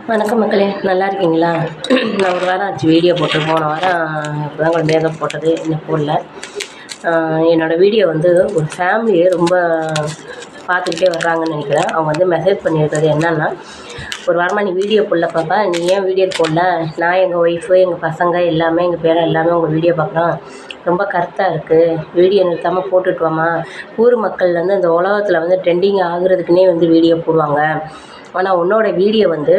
வணக்கம் மக்களே, நல்லா இருக்கீங்களா? நான் ஒரு வாரம் ஆச்சு வீடியோ போட்டு. போன வாரம் இப்போ தான் கொஞ்சம் மேகம் போட்டது, இன்னும் போடல. என்னோடய வீடியோ வந்து ஒரு ஃபேமிலியே ரொம்ப பார்த்துக்கிட்டே வர்றாங்கன்னு நினைக்கிறேன். அவங்க வந்து மெசேஜ் பண்ணியிருக்கிறது என்னென்னா, ஒரு வாரமாக நீ வீடியோ போடல பாப்பா, நீ ஏன் வீடியோ போடல? நான் எங்கள் ஒய்ஃபு எங்கள் பசங்க எல்லாமே எங்கள் பேரை எல்லாமே உங்கள் வீடியோ பார்க்குறோம், ரொம்ப கருத்தாக இருக்குது, வீடியோ நிறுத்தாமல் போட்டுட்டு வாமா. ஊர் மக்கள் வந்து இந்த உலகத்தில் வந்து ட்ரெண்டிங் ஆகுறதுக்குன்னே வந்து வீடியோ போடுவாங்க. ஆனால் உன்னோட வீடியோ வந்து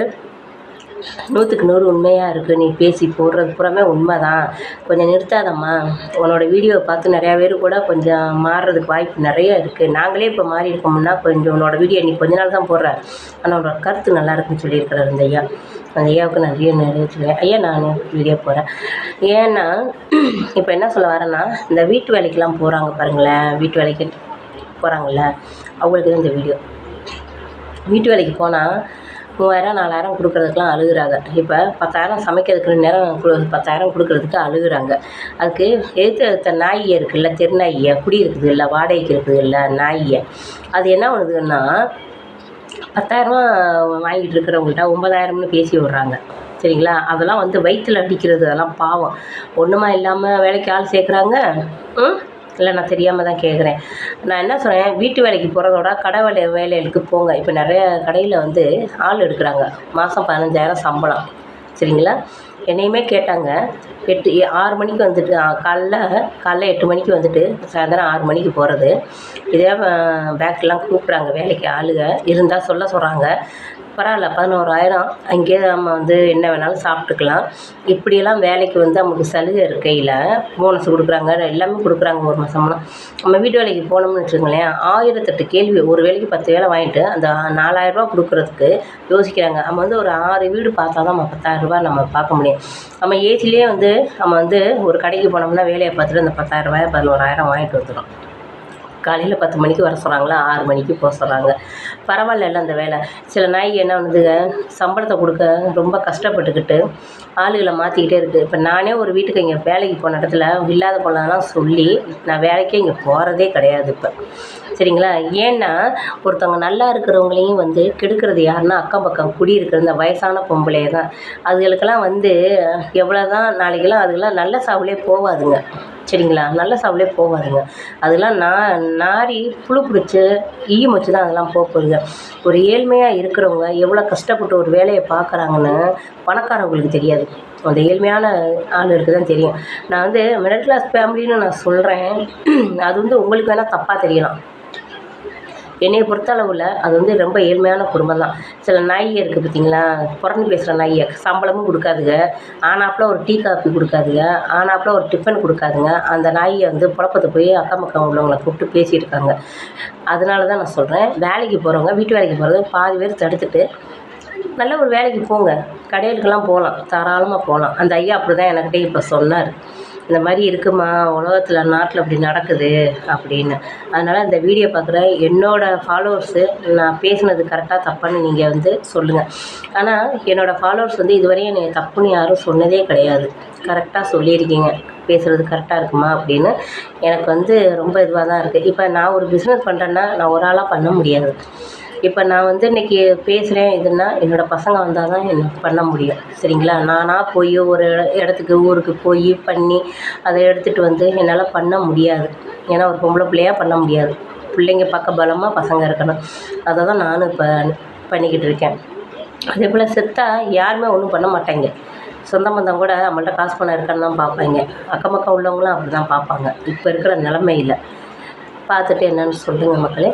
100க்கு 100 உண்மையாக இருக்குது. நீ பேசி போடுறது பூராமே உண்மை தான். கொஞ்சம் நிறுத்தாதம்மா. உன்னோட வீடியோவை பார்த்து நிறையா பேர் கூட கொஞ்சம் மாறுறதுக்கு வாய்ப்பு நிறைய இருக்குது. நாங்களே இப்போ மாறி இருக்கோம்னா கொஞ்சம் உன்னோட வீடியோ நீ கொஞ்ச நாள் தான் போடுற, ஆனால் உன்னோட கருத்து நல்லா இருக்குன்னு சொல்லியிருக்கிறார் அந்த ஐயா. அந்த ஐயாவுக்கு நிறைய வச்சுருக்கேன். ஐயா நான் வீடியோ போகிறேன். ஏன்னா இப்போ என்ன சொல்ல வரேன்னா, இந்த வீட்டு வேலைக்கெலாம் போகிறாங்க பாருங்களேன், வீட்டு வேலைக்கு போகிறாங்கள்ல, அவங்களுக்கு தான் இந்த வீடியோ. வீட்டு வேலைக்கு போனால் 3000 4000 கொடுக்குறதுக்கெலாம் அழுகுறாங்க. இப்போ 10,000 சமைக்கிறதுக்கு நேரம் 10,000 கொடுக்குறதுக்கு அழுகுறாங்க. அதுக்கு எதிர்த்த நாய்ங்க இருக்குல்ல, தெருநாய்ங்க குடி இருக்குது இல்லை, வாடகைக்கு இருக்குது இல்லை நாய்ங்க, அது என்ன பண்ணுதுன்னா 10,000 வாங்கிட்டு இருக்கிறவங்கள்ட்ட 9,000ன்னு பேசி விட்றாங்க. சரிங்களா? அதெல்லாம் வந்து வயிற்றில் அடிக்கிறது, அதெல்லாம் பாவம். ஒன்றுமா இல்லாமல் வேலைக்கு ஆள் சேர்க்குறாங்க. இல்லை, நான் தெரியாமல் தான் கேட்குறேன். நான் என்ன சொல்கிறேன், வீட்டு வேலைக்கு போகிறதோட கடை வேலைகளுக்கு போங்க. இப்போ நிறைய கடையில் வந்து ஆள் எடுக்கிறாங்க, மாதம் 15,000 சம்பளம். சரிங்களா? என்னையுமே கேட்டாங்க. 6 மணிக்கு வந்துட்டு காலைல 8 மணிக்கு வந்துட்டு சாயந்தரம் 6 மணிக்கு போகிறது. இதே பேங்க்லாம் கூப்பிட்றாங்க வேலைக்கு ஆளுங்க இருந்தால் சொல்கிறாங்க. பரவாயில்ல, 11,000 அங்கேயே நம்ம வந்து என்ன வேணாலும் சாப்பிட்டுக்கலாம். இப்படியெல்லாம் வேலைக்கு வந்து நமக்கு சலுகை இருக்கையில் போனஸ் கொடுக்குறாங்க, எல்லாமே கொடுக்குறாங்க ஒரு மாதம்லாம். நம்ம வீட்டு வேலைக்கு போனோம்னு வச்சுக்கோங்களேன், 1008 கேள்வி. ஒரு வேலைக்கு 10 வேலை வாங்கிட்டு அந்த 4,000 கொடுக்குறதுக்கு யோசிக்கிறாங்க. நம்ம வந்து ஒரு 6 வீடு பார்த்தா தான் நம்ம 10,000 நம்ம பார்க்க முடியும். நம்ம ஏசிலேயே வந்து நம்ம வந்து ஒரு கடைக்கு போனோம்னா வேலையை பார்த்துட்டு அந்த 10,000 11,000 வாங்கிட்டு வந்துடும். காலையில் 10 மணிக்கு வர சொல்கிறாங்களா, 6 மணிக்கு போக சொல்கிறாங்க. பரவாயில்ல அந்த வேலை. சில நாய்க்கு என்ன பண்ணுதுங்க, சம்பளத்தை கொடுக்க ரொம்ப கஷ்டப்பட்டுக்கிட்டு ஆளுகளை மாற்றிக்கிட்டே இருக்குது. இப்போ நானே ஒரு வீட்டுக்கு இங்கே வேலைக்கு போன இடத்துல இல்லாத பொண்ணெல்லாம் சொல்லி நான் வேலைக்கே இங்கே போகிறதே கிடையாது இப்போ. சரிங்களா? ஏன்னா ஒருத்தவங்க நல்லா இருக்கிறவங்களையும் வந்து கெடுக்கிறது யாருன்னா அக்கம் பக்கம் குடியிருக்கிற இந்த வயசான பொம்பளைய தான். அதுகளுக்கெல்லாம் வந்து எவ்வளோ தான் நாளைக்கெல்லாம் அதுக்கெல்லாம் நல்ல சாவுலே போகாதுங்க. சரிங்களா? நல்ல சாவுலே போகாதுங்க. அதெல்லாம் நாரி புழு பிடிச்சி ஈ மொச்சு தான் அதெல்லாம் போகுதுங்க. ஒரு ஏழ்மையாக இருக்கிறவங்க எவ்வளோ கஷ்டப்பட்டு ஒரு வேலையை பார்க்குறாங்கன்னு பணக்காரவங்களுக்கு தெரியாது. அந்த ஏழ்மையான ஆளுகளுக்கு தான் தெரியும். நான் வந்து மிடில் கிளாஸ் ஃபேமிலின்னு நான் சொல்கிறேன். அது வந்து உங்களுக்கு வேணால் தப்பாக தெரியலாம். என்னை பொறுத்தளவில் அது வந்து ரொம்ப ஏழ்மையான குடும்பம் தான். சில நாய்ங்க இருக்குது பார்த்தீங்களா, புறணி பேசுகிற நாய்ங்க, சம்பளமும் கொடுக்காதுங்க, ஆனாப்பில் ஒரு டீ காஃபி கொடுக்காதுங்க, ஆனாப்பில் ஒரு டிஃபன் கொடுக்காதுங்க. அந்த நாய்ங்க வந்து புழப்பத்தை போய் அக்கம் பக்கம் உள்ளவங்களை கூப்பிட்டு பேசியிருக்காங்க. அதனால தான் நான் சொல்கிறேன், வேலைக்கு போகிறவங்க வீட்டு வேலைக்கு போகிறது பாதி பேர் தடுத்துட்டு நல்ல ஒரு வேலைக்கு போங்க. கடைகளுக்கெல்லாம் போகலாம், தாராளமாக போகலாம். அந்த ஐயா அப்படி தான் என்கிட்ட இப்போ சொன்னார். இந்த மாதிரி இருக்குமா உலகத்தில், நாட்டில் இப்படி நடக்குது அப்படின்னு. அதனால் இந்த வீடியோ பார்க்குற என்னோடய ஃபாலோவர்ஸு நான் பேசுனது கரெக்டாக தப்பான்னு நீங்கள் வந்து சொல்லுங்கள். ஆனால் என்னோடய ஃபாலோவர்ஸ் வந்து இதுவரையும் என்னை தப்புன்னு யாரும் சொன்னதே கிடையாது. கரெக்டாக சொல்லியிருக்கீங்க, பேசுகிறது கரெக்டாக இருக்குமா அப்படின்னு. எனக்கு வந்து ரொம்ப இதுவாக தான் இருக்குது. இப்போ நான் ஒரு பிஸ்னஸ் பண்ணுறேன்னா நான் ஒரு ஆளாக பண்ண முடியாது. இப்போ நான் வந்து இன்றைக்கி பேசுகிறேன் இதுன்னா என்னோடய பசங்க வந்தால் தான் எனக்கு பண்ண முடியும். சரிங்களா? நானாக போய் ஒரு இடத்துக்கு ஊருக்கு போய் பண்ணி அதை எடுத்துகிட்டு வந்து என்னால் பண்ண முடியாது. ஏன்னா ஒரு பொம்பளை பிள்ளையாக பண்ண முடியாது. பிள்ளைங்க பக்க பலமாக பசங்க இருக்கணும். அதை தான் நானும் இப்போ பண்ணிக்கிட்டு இருக்கேன். அதே போல் செத்தா யாருமே ஒன்றும் பண்ண மாட்டாங்க. சொந்த பந்தம் கூட நம்மள்ட்ட காசு பணம் இருக்கான்னு தான் பார்ப்பாங்க. அக்கம் பக்கம் உள்ளவங்களும் அப்படி தான் பார்ப்பாங்க. இப்போ இருக்கிற நிலமையில் பார்த்துட்டு என்னென்னு சொல்லுங்கள் மக்களே.